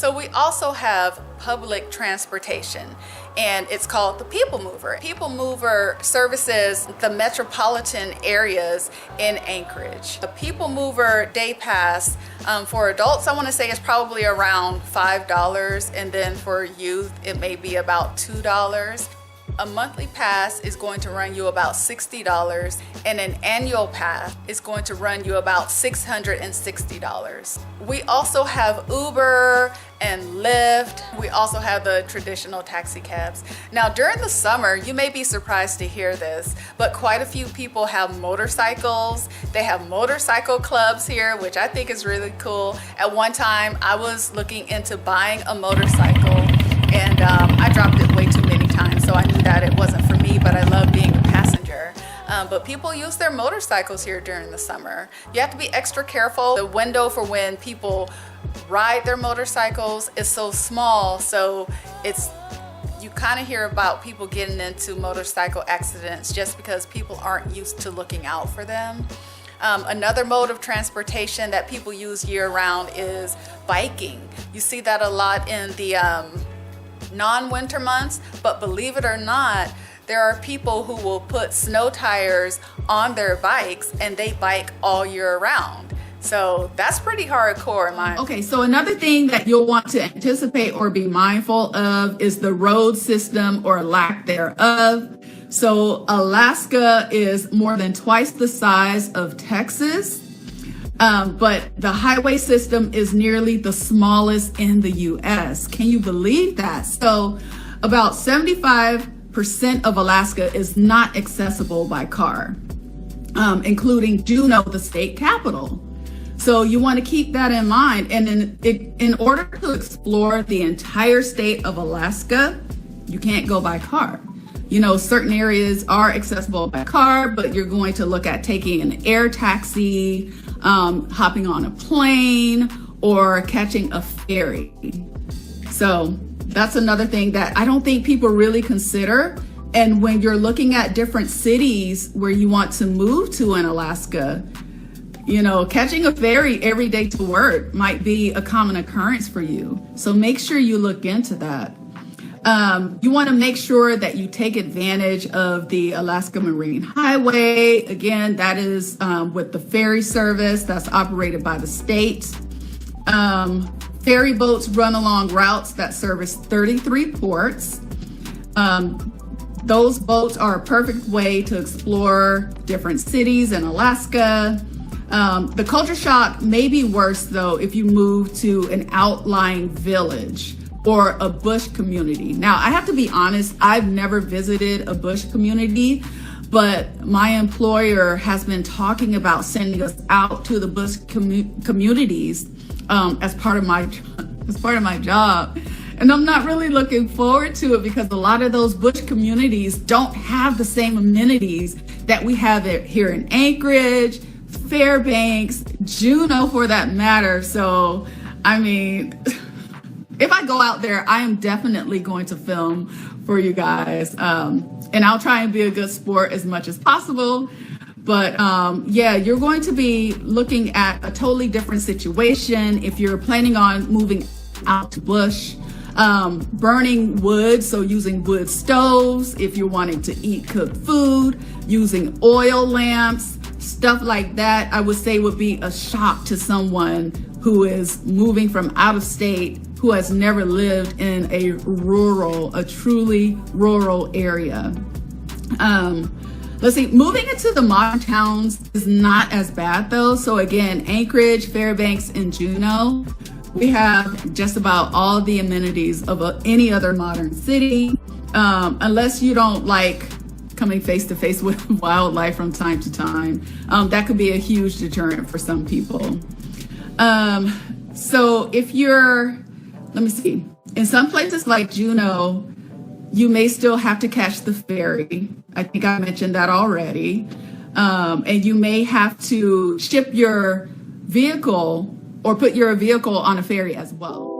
So we also have public transportation, and it's called the People Mover. People Mover services the metropolitan areas in Anchorage. The People Mover day pass for adults, I want to say is probably around $5, and then for youth it may be about $2. A monthly pass is going to run you about $60, and an annual pass is going to run you about $660. We also have Uber and Lyft. We also have the traditional taxi cabs. Now during the summer, you may be surprised to hear this, but quite a few people have motorcycles. They have motorcycle clubs here, which I think is really cool. At one time, I was looking into buying a motorcycle, and I dropped it way too many times, so I knew that it wasn't for me, but I love being a passenger. But people use their motorcycles here during the summer. You have to be extra careful. The window for when people ride their motorcycles is so small, so you kind of hear about people getting into motorcycle accidents just because people aren't used to looking out for them. Another mode of transportation that people use year-round is biking. You see that a lot in the non-winter months, but believe it or not, there are people who will put snow tires on their bikes and they bike all year round. So that's pretty hardcore in my opinion. Okay, so another thing that you'll want to anticipate or be mindful of is the road system or lack thereof. So Alaska is more than twice the size of Texas. But the highway system is nearly the smallest in the US. Can you believe that? So about 75% of Alaska is not accessible by car, including Juneau, the state capital. So you want to keep that in mind. And in order to explore the entire state of Alaska, you can't go by car. You know, certain areas are accessible by car, but you're going to look at taking an air taxi, hopping on a plane, or catching a ferry. So that's another thing that I don't think people really consider. And when you're looking at different cities where you want to move to in Alaska, you know, catching a ferry every day to work might be a common occurrence for you. So make sure you look into that. You want to make sure that you take advantage of the Alaska Marine Highway. Again, that is with the ferry service that's operated by the state. Ferry boats run along routes that service 33 ports. Those boats are a perfect way to explore different cities in Alaska. The culture shock may be worse, though, if you move to an outlying village or a bush community. Now, I have to be honest, I've never visited a bush community, but my employer has been talking about sending us out to the bush communities as part of my job. And I'm not really looking forward to it because a lot of those bush communities don't have the same amenities that we have here in Anchorage, Fairbanks, Juneau for that matter. So, I mean, if I go out there, I am definitely going to film for you guys. And I'll try and be a good sport as much as possible. But yeah, you're going to be looking at a totally different situation if you're planning on moving out to bush. Burning wood, so using wood stoves, if you're wanting to eat cooked food, using oil lamps, stuff like that, I would say would be a shock to someone who is moving from out of state, who has never lived in a truly rural area. Let's see, moving into the modern towns is not as bad though. So again, Anchorage, Fairbanks, and Juneau, we have just about all the amenities of any other modern city, unless you don't like coming face to face with wildlife from time to time. That could be a huge deterrent for some people. So if you're, let me see, in some places like Juneau, you may still have to catch the ferry. I think I mentioned that already. And you may have to ship your vehicle or put your vehicle on a ferry as well.